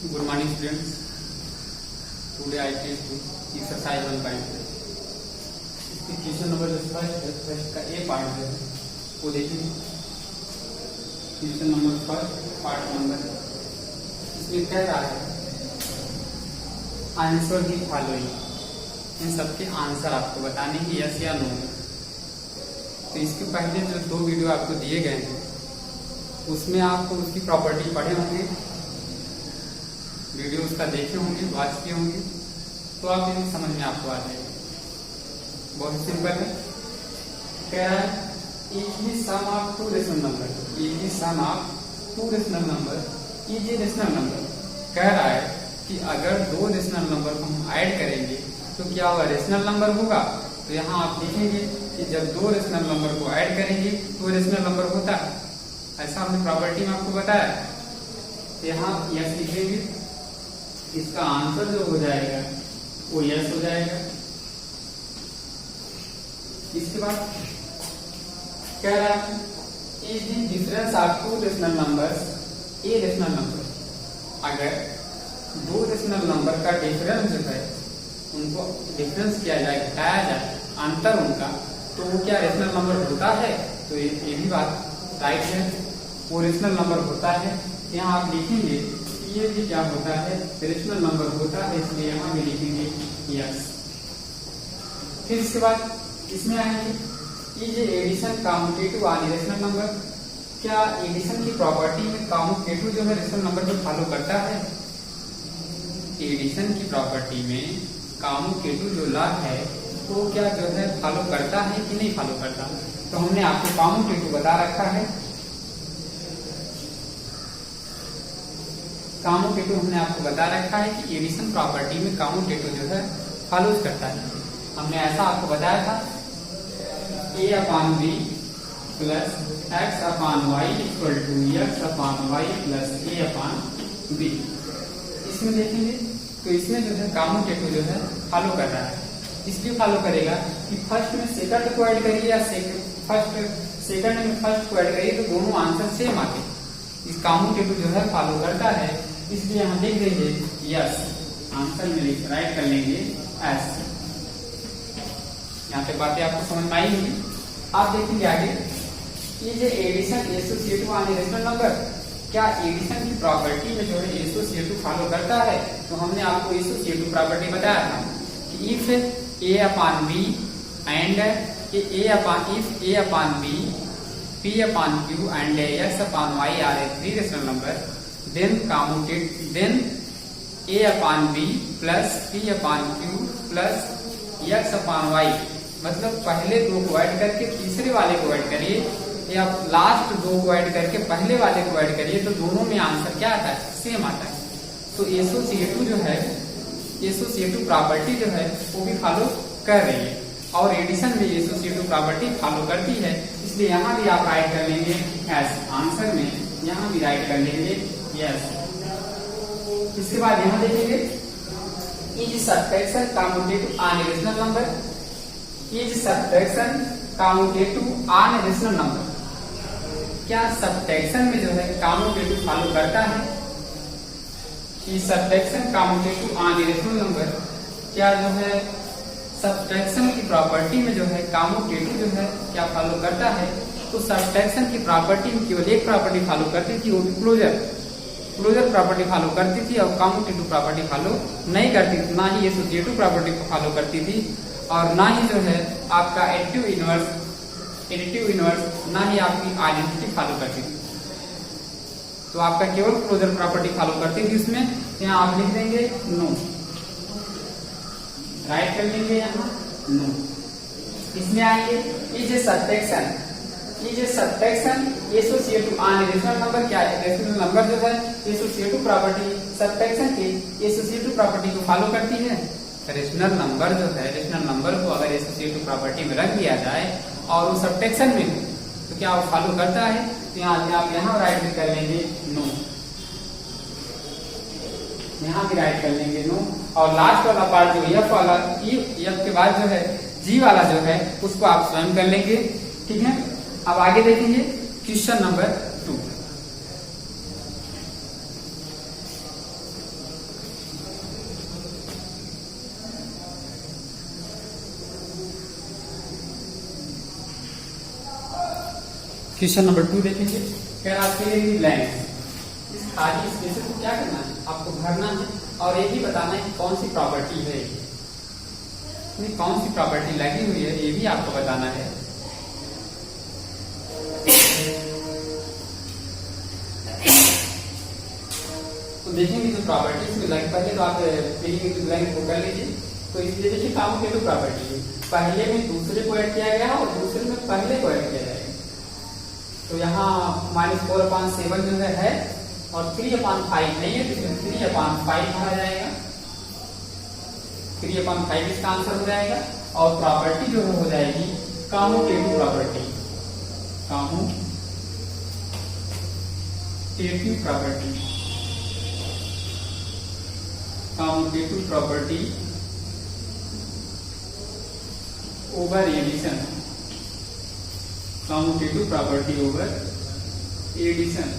Good morning students. Today I teach you exercise 1.2. इसकी question number जो first है, first का ए पार्ट जो है वो देखेंगे। Question number first part number इसमें कह रहा है आंसर दी फॉलोइंग, इन सबके आंसर आपको बताने हैं यस या नो। तो इसके पहले जो दो वीडियो आपको दिए गए हैं उसमें आपको उसकी प्रॉपर्टी पढ़े होंगे, वीडियो उसका देखे होंगे, वॉच किए होंगे, तो आप इन्हें समझ में आपको आ जाएगा। बहुत सिंपल है। कह रहा है is sum of two rational number, is sum of two rational number is a rational number. कह रहा है कि अगर दो रेशनल नंबर को हम ऐड करेंगे तो क्या वह रेशनल नंबर होगा। तो यहाँ आप देखेंगे कि जब दो रेशनल नंबर को ऐड करेंगे तो रेशनल नंबर होता है, ऐसा हमने प्रॉपर्टी में आपको बताया। तो यहाँ यस लिखेंगे, इसका आंसर जो हो जाएगा वो यस हो जाएगा। इसके बाद कह रहा है is the difference of two rational numbers a rational number. अगर दो रेशनल नंबर का डिफरेंस जो है उनको डिफरेंस किया जाए, घटाया जाए, अंतर उनका, तो वो क्या रेशनल नंबर होता है। तो ये भी बात राइट है, वो रेशनल नंबर होता है। यहाँ आप लिखेंगे ये भी क्या होता है, रेशनल नंबर होता है, इसलिए यहाँ भी लिखेंगे यस। फिर इसके बाद इसमें आएंगे is addition commutative on rational number. क्या एडिशन की प्रॉपर्टी में कम्यूटेटिव जो है रेशनल नंबर को फॉलो करता है। एडिशन की प्रॉपर्टी में कम्यूटेटिव जो लॉ है वो क्या जो है फॉलो करता है कि नहीं फॉलो करता। तो हमने आपको कम्यूटेटिव बता रखा है, कम्यूटेटिव हमने आपको बता रखा है कि एडिशन प्रॉपर्टी में कम्यूटेटिव जो है फॉलो करता है। हमने ऐसा आपको बताया था a upon b plus x upon y equal to x upon y plus a upon b। इसमें देखेंगे तो इसमें जो है कम्यूटेटिव जो है फॉलो कर रहा है, इसलिए फॉलो करेगा कि फर्स्ट में सेकंड को ऐड करिए या सेकंड में फर्स्ट को ऐड करिए तो दोनों आंसर सेम आते। इस कम्यूटेटिव जो है फॉलो करता है, इसलिए हम लिख देंगे यस, आंसर में राइट कर लेंगे एस। यहाँ पे बातें आपको समझ में आई होंगी। आप देखेंगे आगे is addition associative on rational number. क्या एडिशन की प्रॉपर्टी में जो है एसोसिएटिव फॉलो करता है। तो हमने आपको एसोसिएटिव प्रॉपर्टी बताया था कि if a upon b and a upon b p upon q and x upon y are a three rational number, then a upon b plus p upon q plus x upon y। मतलब पहले दो को add करके तीसरे वाले को add करिए या लास्ट दो को ऐड करके पहले वाले को ऐड करिए तो दोनों में आंसर क्या आता है, सेम आता है। तो एसोसिएटिव जो है, एसोसिएटिव प्रॉपर्टी जो है वो भी फॉलो कर रही है और एडिशन में एसोसिएटिव प्रॉपर्टी फॉलो करती है, इसलिए यहाँ भी आप राइट कर लेंगे एस। आंसर में यहाँ भी राइट कर लेंगे यस। इसके बाद यहाँ देखेंगे is subtraction commutative on rational number. Is subtraction commutative on rational number. क्या सब्ट्रैक्शन में जो है कम्यूटेटिव फॉलो करता है। Is subtraction commutative on rational number. क्या जो है सब्ट्रैक्शन की प्रॉपर्टी में जो है कम्यूटेटिव जो है क्या फॉलो करता है। तो सब्ट्रैक्शन की प्रॉपर्टी में केवल एक प्रॉपर्टी फॉलो करती थी, वो भी क्लोजर प्रॉपर्टी फॉलो करती थी और कम्यूटेटिव प्रॉपर्टी फॉलो नहीं करती थी। ना ही एसोसिएटिव प्रॉपर्टी को फॉलो करती थी और ना ही जो है आपका एडिटिव इनवर्स ना ही आपकी आइडेंटिटी फॉलो करती थी। तो आपका केवल क्लोजर प्रॉपर्टी फॉलो करती थी उसमें। यहाँ आप लिख देंगे नो, राइट कर लेंगे यहाँ नो। इसमें आएंगे is a subtraction associative on rational number. क्या रेशनल नंबर जो है एसोसिएटिव प्रॉपर्टी सब्ट्रैक्शन की एसोसिएटिव प्रॉपर्टी को फॉलो करती है। रेशनल नंबर जो है, रेशनल नंबर को अगर एसोसिएटिव प्रॉपर्टी में रख दिया जाए और वो सब्ट्रैक्शन में हो तो क्या वो फॉलो करता है। तो आप यहाँ राइट भी कर लेंगे नो, यहाँ भी राइट कर लेंगे नो। और लास्ट वाला पार्ट जो एफ वाला, एफ के बाद जो है जी वाला जो है उसको आप स्वयं कर लेंगे, ठीक है। अब आगे देखेंगे क्वेश्चन नंबर 2। क्वेश्चन नंबर 2 देखेंगे। कह रहा है ब्लैंक, इस खाली स्पेस को क्या करना है, आपको भरना है और ये भी बताना है कि कौन सी प्रॉपर्टी है, कौन सी प्रॉपर्टी लगी हुई है, ये भी आपको बताना है। तो देखेंगे जो प्रॉपर्टी इसमें लगी, पहले तो आप फिलिंग ब्लैंक को कर लीजिए। तो इसलिए देखिए कॉम्यूटेटिव प्रॉपर्टी है, पहले में दूसरे को ऐड किया गया और दूसरे में पहले को ऐड किया जाएगा। तो यहाँ -4/7 जो है और 3/5 नहीं है, तो इसमें 3/5 भरा जाएगा, 3/5 इसका आंसर हो जाएगा। और प्रॉपर्टी जो हो जाएगी commutative property, commutative property over addition, commutative property over addition.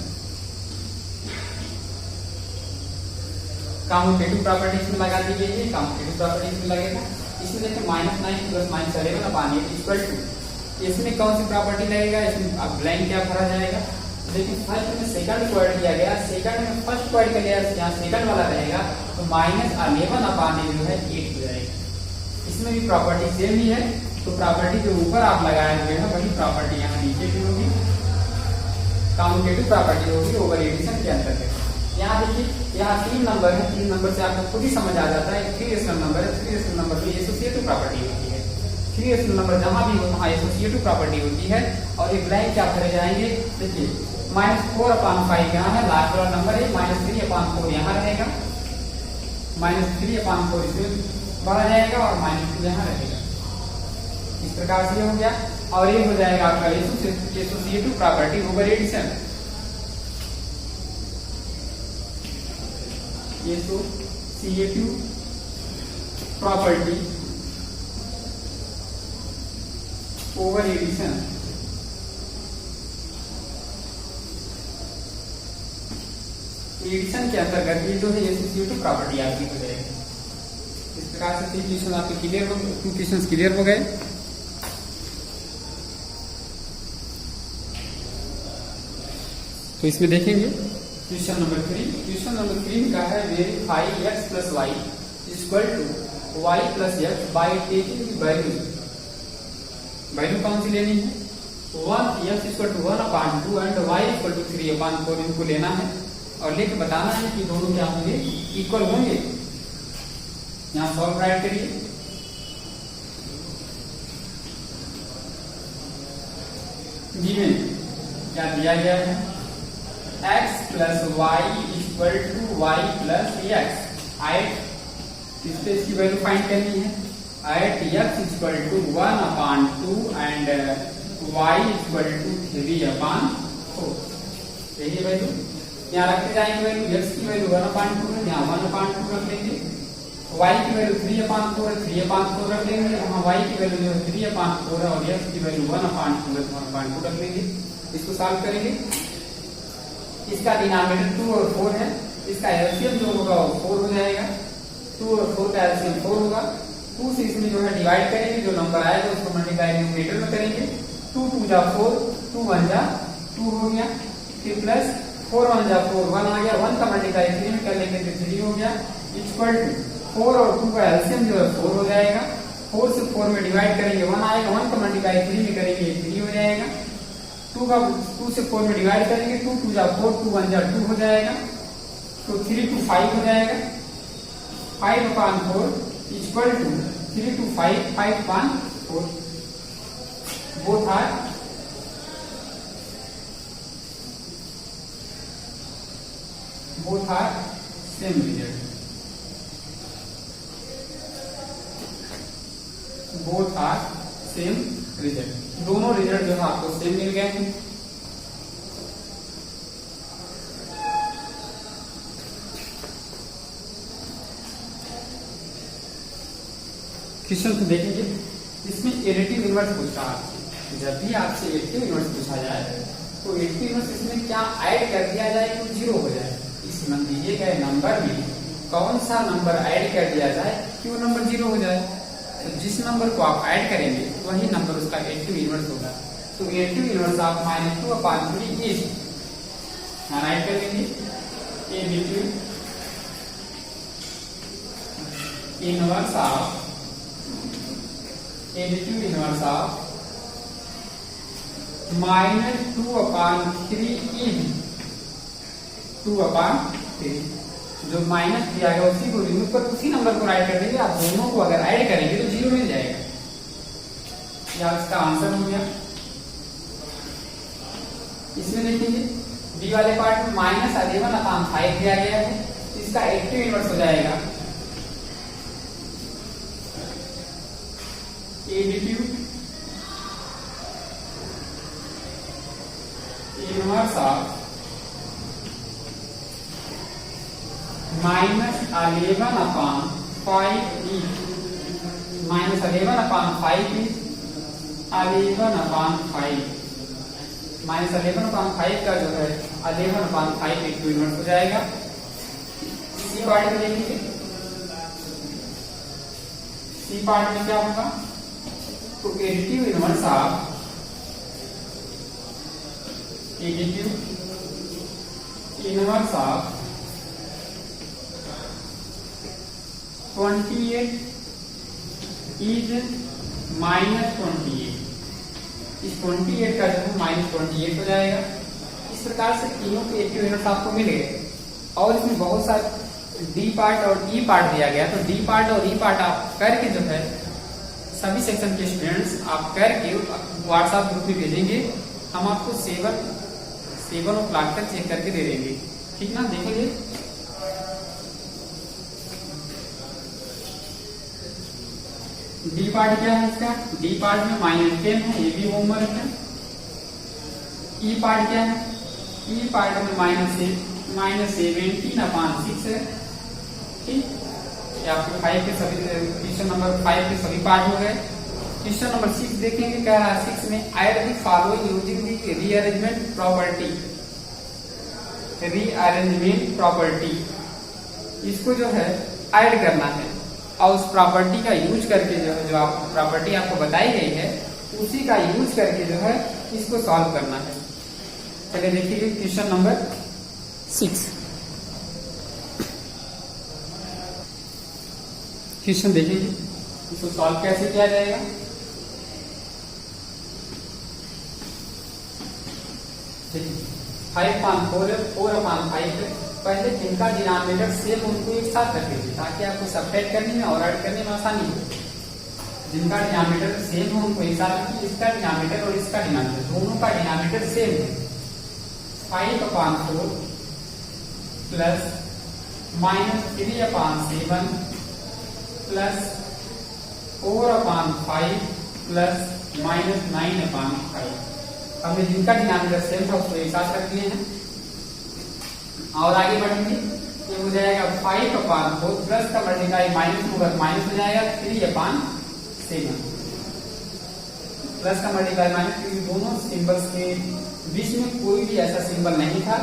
Commutative property इसमें लगा दी गई है, कॉम्यूटेटिव प्रॉपर्टी इसमें लगेगा। इसमें देखिए -9 + -11/8 = इसमें कौन सी प्रॉपर्टी लगेगा, इसमें अब ब्लैंक क्या भरा जाएगा। देखिए फर्स्ट में सेकंड को ऐड किया गया, सेकंड में फर्स्ट को ऐड किया गया, यहाँ सेकंड वाला रहेगा, तो -11/8 जो है 8 हो जाएगा। इसमें भी प्रॉपर्टी सेम ही है, तो प्रॉपर्टी जो ऊपर आप लगाए हुए हैं वही प्रॉपर्टी यहाँ नीचे भी होगी, कॉम्यूटेटिव प्रॉपर्टी होगी ओवर एडिशन के अंतर्गत। यहाँ देखिए यहाँ 3 नंबर है, 3 नंबर से आपको खुद ही समझ आ जाता है 3 रेशनल नंबर है, 3 रेशनल नंबर की एसोसिएटिव प्रॉपर्टी होती है। 3 रेशनल नंबर जहां भी हो वहां एसोसिएटिव प्रॉपर्टी होती है। और ये ब्लैंक क्या भरे जाएंगे, देखिए -4/5 यहाँ है, लास्ट वाला नंबर है, -3/4 यहाँ रहेगा, -3/4 इसमें भरा जाएगा और -2 यहाँ रहेगा। इस प्रकार से ये हो गया। और ये हो जाएगा आपका associative property over addition, associative property over addition. Addition के अंतर्गत ये जो है एसोसिएटिव प्रॉपर्टी आपकी हो जाएगी। इस प्रकार से 3 क्वेश्चन आपके क्लियर हो, 2 क्वेश्चन क्लियर हो गए। तो इसमें देखेंगे क्वेश्चन नंबर 3। क्वेश्चन नंबर 3 का है verify x + y = y + x by taking value. Value कौन सी लेनी है, 1 x = 1/2 एंड y = 3/4 इनको लेना है और लेके बताना है कि दोनों क्या होंगे, इक्वल होंगे। यहाँ सॉल्व राइट करिए। गिवन क्या दिया गया है, x + y = y + x। इस पे इसकी वैल्यू फाइंड करनी है। एट x = 1/2 एंड y = 3/4, यही वैल्यू यहाँ रखते जाएंगे। वैल्यू x की वैल्यू 1/2 है, यहाँ 1/2 रख लेंगे, y की वैल्यू 3/4 है, 3/4 रख लेंगे, वहाँ y की वैल्यू जो है 3/4 है और x की वैल्यू 1/2 है, 1/2 रख लेंगे। इसको सॉल्व करेंगे। इसका डिनोमिनेटर 2 और 4 है, इसका एलसीएम जो होगा वो 4 हो जाएगा, 2 और 4 का एलसीएम 4 होगा। 2 से इसमें जो है डिवाइड करेंगे, जो नंबर आएगा उसको मल्टीप्लाई न्यूमरेटर में करेंगे। 2 × 2 = 4, 2 × 1 = 2 हो गया, फिर प्लस 4 × 1 = 4, 1 आ गया, 1 का मल्टीप्लाई 3 में कर लेंगे तो 3 हो गया, इक्वल टू 4 और 2 का एलसीएम जो है 4 हो जाएगा। 4 से 4 में डिवाइड करेंगे, 1 आएगा, 1 का मल्टीप्लाई 3 में करेंगे 3 हो जाएगा। 2 से 4 में डिवाइड करेंगे, 2 × 2 = 4, 2 × 1 = 2 हो जाएगा, तो 3 to 5 हो जाएगा, 5/4 equal to 3 to 5, 5/4। Both are same result, both are same result, दोनों रिजल्ट जो है आपको सेम मिल गए हैं। क्वेश्चन को देखेंगे, इसमें एडिटिव इनवर्स पूछा आपसे। जब भी आपसे एडिटिव इनवर्स पूछा जाए तो एडिटिव इनवर्स इसमें क्या ऐड कर दिया जाए तो 0 हो जाए। इस दिए गए नंबर में कौन सा नंबर ऐड कर दिया जाए कि वो नंबर 0 हो जाए। तो जिस नंबर को आप ऐड करेंगे वही नंबर उसका एडिटिव इनवर्स होगा। तो A2 inverse of -2/3 is, right कर लेंगे A2 इनवर्स ऑफ -2/3 इज 2/3। जो माइनस दिया गया उसी को रिमूव कर उसी नंबर को राइट कर देंगे। आप दोनों को अगर ऐड करेंगे तो 0 मिल जाएगा। यह इसका आंसर हो गया। इसमें देखेंगे बी वाले पार्ट में -11/5 दिया गया है, इसका एक्टिव इनवर्स हो जाएगा additive inverse of -11/5 is -11/5 is 11/5 -11/5 का जो है 11/5 एक्टिव इनवर्स हो जाएगा। सी पार्ट में देखेंगे, सी पार्ट में क्या होगा, तो एडिटिव इनवर्स ऑफ -28 is -28। इस 28 का जो है -28 हो जाएगा। इस प्रकार से तीनों के एक्टिव इनवर्स आपको मिल गए। और इसमें बहुत सारे डी पार्ट और ई पार्ट दिया गया, तो डी पार्ट और ई पार्ट आप करके जो है सभी सेक्शन के स्टूडेंट्स आप करके व्हाट्सएप ग्रुप में भेजेंगे। हम आपको 7 o'clock तक चेक करके दे देंगे, ठीक ना। देखेंगे डी पार्ट क्या है इसका, डी पार्ट में -10 है, ये भी होमवर्क है। ई पार्ट क्या है, ई पार्ट में -17/6 है, ठीक। ये आपके 5 के सभी क्वेश्चन नंबर 5 के सभी पार्ट हो गए। क्वेश्चन नंबर 6 देखेंगे, कह रहा है 6 में add the following using the rearrangement property. इसको जो है ऐड करना है और उस प्रॉपर्टी का यूज करके जो है, जो आप प्रॉपर्टी आपको बताई गई है उसी का यूज करके जो है इसको सॉल्व करना है। चलिए देखिए क्वेश्चन नंबर 6। क्वेश्चन देखेंगे इसको सॉल्व कैसे किया जाएगा। देखिए 5/4 पहले जिनका डिनोमिनेटर सेम उनको एक साथ रख लीजिए ताकि आपको सब्ट्रैक्ट करने में और ऐड करने में आसानी हो। जिनका डिनोमिनेटर सेम हो उनको एक साथ रखिए। इसका डिनोमिनेटर और इसका डिनोमिनेटर दोनों का डिनोमिनेटर सेम है। 5/4 प्लस -3/7 प्लस 4/5 प्लस -9/5। हमने जिनका डिनोमिनेटर सेम था उसको एक साथ रख लिए हैं और आगे बढ़ेंगे। ये हो जाएगा 5/4 प्लस का मल्टीप्लाई माइनस होगा, माइनस हो जाएगा 3/7 प्लस का मल्टीप्लाई माइनस, क्योंकि दोनों सिंबल्स के बीच में कोई भी ऐसा सिंबल नहीं था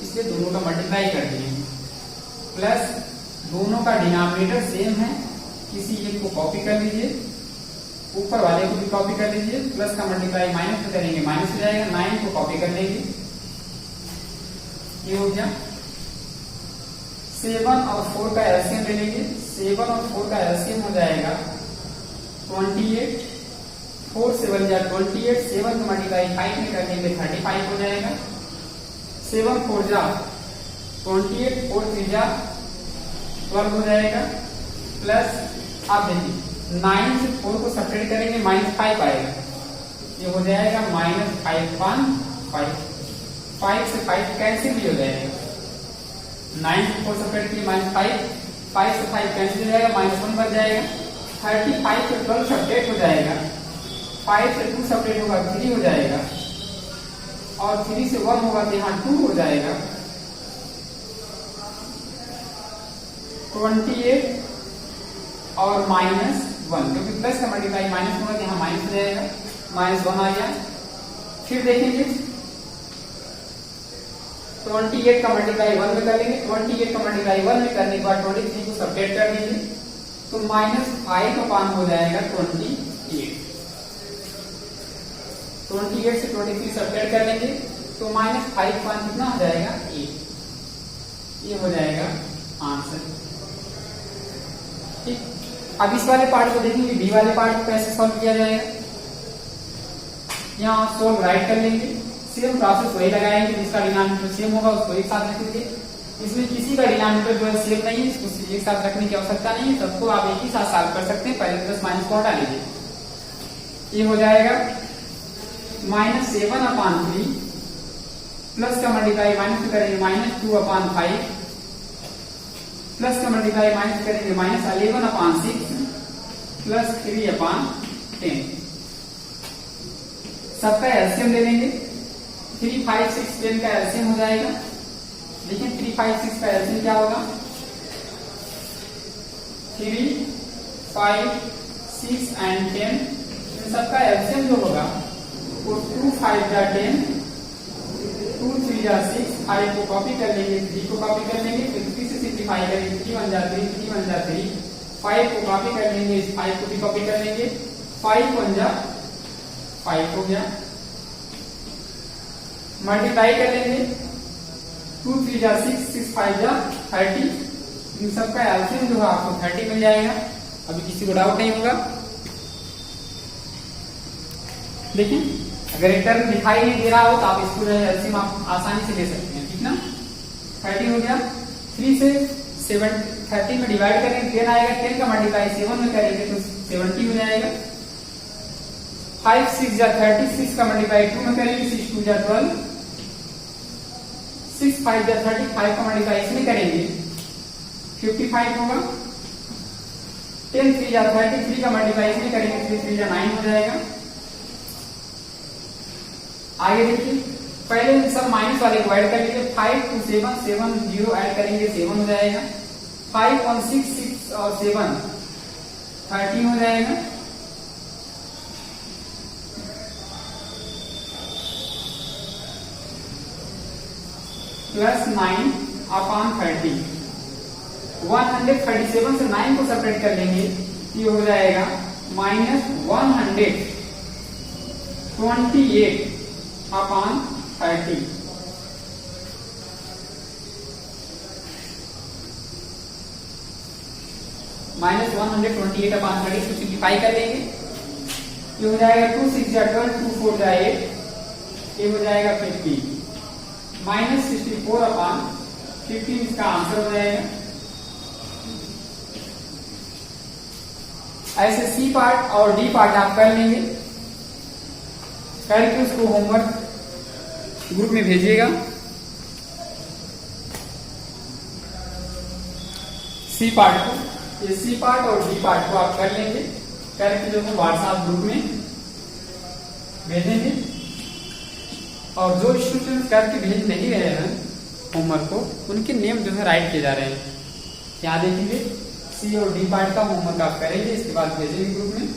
इसलिए दोनों का मल्टीप्लाई कर दिए। प्लस दोनों का डिनोमिनेटर सेम है, किसी एक को कॉपी कर लीजिए, ऊपर वाले को भी कॉपी कर लीजिए। प्लस का मल्टीप्लाई माइनस में करेंगे, माइनस हो जाएगा। 9 को कॉपी कर लेंगे, ये हो गया। 7 और 4 का एलसीएम ले लेंगे। 7 और 4 का एलसीएम हो जाएगा 28। 4 7 जा 28, 7 को मल्टीप्लाई 5 में कर देंगे 35 हो जाएगा। 7 4 जा 28, 4 3 जा 12 हो जाएगा। प्लस आप देखिए 9 से 4 को सब्ट्रैक्ट करेंगे -5 आएगा, ये हो जाएगा -5/5। 5 से 5 कैंसिल भी हो जाएगा। 9 से 4 सब्ट्रैक्ट किए -5, 5 से 5 कैंसिल हो जाएगा, -1 बच जाएगा। 35 से 12 सब्ट्रैक्ट हो जाएगा, 5 से 2 सब्ट्रैक्ट होगा 3 हो जाएगा और 3 से 1 होगा तो यहाँ 2 हो जाएगा। 28 और -1, क्योंकि प्लस का मल्टीप्लाई माइनस होगा तो यहाँ माइनस हो जाएगा, -1 आ गया। फिर देखेंगे 28 का मल्टीप्लाई 1 में कर लेंगे। 28 का मल्टीप्लाई 1 में करने के बाद 23 को सब्ट्रैक्ट कर दीजिए तो -5/5 हो जाएगा 28। 28 से 23 सब्ट्रैक्ट कर लेंगे तो -5 पान कितना हो जाएगा 8। ये हो जाएगा आंसर। ठीक, अब इस वाले पार्ट को देखेंगे, बी वाले पार्ट को कैसे सॉल्व किया जाएगा। यहाँ सोल्व राइट कर लेंगे, सेम प्रोसेस वही लगाएंगे, जिसका डिनोमिनेटर सेम होगा उसको एक साथ रख देंगे। इसमें किसी का डिनोमिनेटर जो है सेम नहीं है, इसको एक साथ रखने की आवश्यकता नहीं है, सबको आप एक ही साथ सॉल्व कर सकते हैं। पहले प्लस माइनस को हटा लीजिए, ये हो जाएगा -7/3 प्लस का मल्टीप्लाई माइनस में करेंगे -2/5 प्लस का मल्टीप्लाई माइनस करेंगे -11/6 प्लस 3/10। सबका एलसीएम ले लेंगे, 3, 5, 6, 10 का एलसीएम हो जाएगा। देखिए 3, 5, 6 का एलसीएम क्या होगा, 3, 5, 6 एंड 10। इन सबका एलसीएम जो होगा वो 2, 5 जा 10, 2, 3 जा 6, 5 को कॉपी कर लेंगे, 3 को कॉपी कर लेंगे, फिर 3 से सिंप्लीफाई करेंगे, 3 1 जा 3, 3 1 जा 3, 5 को कॉपी कर लेंगे, 5 को भी कॉपी कर लेंगे, 5 1 जा 5 हो गया, मल्टीप्लाई कर लेंगे, 2 3 जा 6, 6 5 जा 30। इन सबका एलसीएम जो है आपको 30 मिल जाएगा। अभी किसी को डाउट नहीं होगा। देखिए अगर एक टर्म दिखाई नहीं दे रहा हो तो आप इसको एलसीएम आप आसानी से ले सकते हैं, ठीक ना। 30 हो गया, 3 से 30 में डिवाइड करेंगे 10 आएगा, 10 का मल्टीप्लाई 7 में करेंगे तो 70 हो जाएगा। 5 6 जा 36 का मल्टीप्लाई 2 में करेंगे, 6 2 जा 12, 6 5 जा 35 का मल्टीप्लाई इसमें करेंगे 55 होगा। 10 3 जा 33 का मल्टीप्लाई इसमें करेंगे, 3 3 जा 9 हो जाएगा। आगे देखिए, पहले सब माइनस वाले को ऐड कर लीजिए, 5 2 7 7 0 ऐड करेंगे 7 हो जाएगा। 5 1 6 6 और 7 13 हो जाएगा। प्लस 9/30, 137 से 9 को सेपरेट कर लेंगे, ये हो जाएगा -128/30। -128/30 को सिंप्लीफाई कर लेंगे, ये हो जाएगा 2 6 जा 12, 2 4 जा 8, ये हो जाएगा 50, -64/15 इसका आंसर हो जाएगा। ऐसे सी पार्ट और डी पार्ट आप कर लेंगे, करके उसको होमवर्क ग्रुप में भेजिएगा। सी पार्ट को, ये सी पार्ट और डी पार्ट को आप कर लेंगे, करके जो है व्हाट्सएप ग्रुप में भेजेंगे। और जो स्टूडेंट करके भेज नहीं रहे हैं होमवर्क को, उनके नेम जो है राइट किए जा रहे हैं। यहाँ देखेंगे सी और डी पार्ट का होमवर्क आप करेंगे, इसके बाद भेजेंगे ग्रुप में।